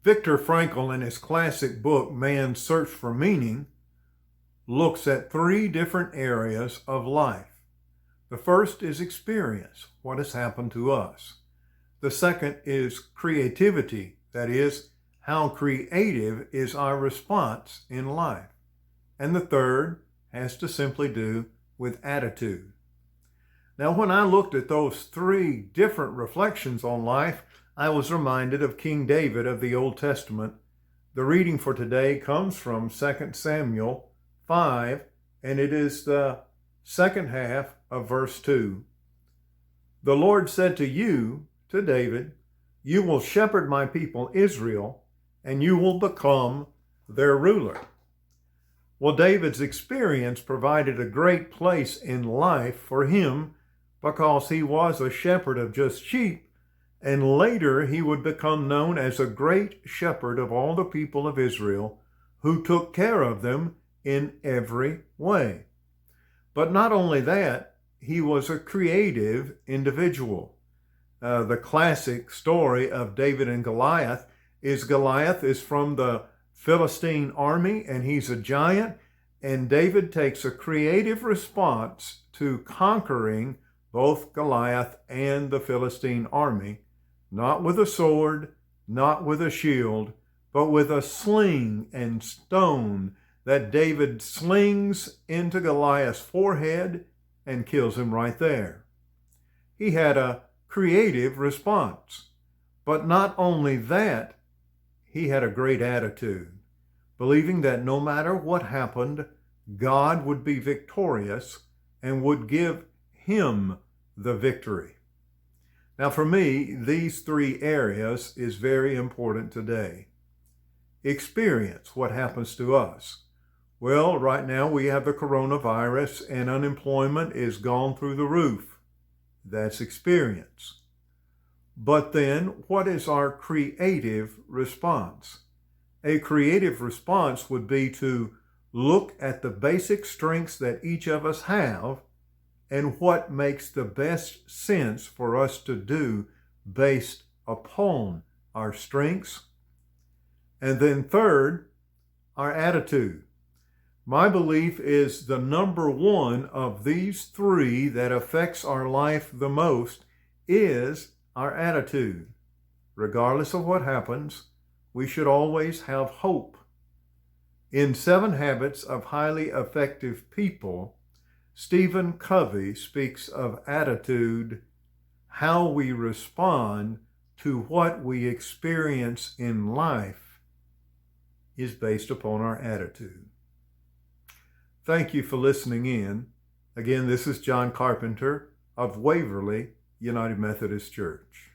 Viktor Frankl, in his classic book, Man's Search for Meaning, looks at three different areas of life. The first is experience, what has happened to us. The second is creativity, that is, how creative is our response in life. And the third has to simply do with attitude. Now, when I looked at those three different reflections on life, I was reminded of King David of the Old Testament. The reading for today comes from 2 Samuel 5, and it is the second half of verse 2. The Lord said to David, "You will shepherd my people Israel, and you will become their ruler." Well, David's experience provided a great place in life for him because he was a shepherd of just sheep, and later he would become known as a great shepherd of all the people of Israel who took care of them in every way. But not only that, he was a creative individual. The classic story of David and Goliath is from the Philistine army, and he's a giant, and David takes a creative response to conquering both Goliath and the Philistine army, not with a sword, not with a shield, but with a sling and stone that David slings into Goliath's forehead and kills him right there. He had a creative response. But not only that, he had a great attitude, believing that no matter what happened, God would be victorious and would give him the victory. Now, for me, these three areas is very important today. Experience, what happens to us. Well, right now we have the coronavirus and unemployment is gone through the roof. That's experience. But then, what is our creative response? A creative response would be to look at the basic strengths that each of us have and what makes the best sense for us to do based upon our strengths. And then third, our attitude. My belief is the number one of these three that affects our life the most is our attitude. Regardless of what happens, we should always have hope. In 7 Habits of Highly Effective People, Stephen Covey speaks of attitude, how we respond to what we experience in life is based upon our attitude. Thank you for listening in. Again, this is John Carpenter of Waverly United Methodist Church.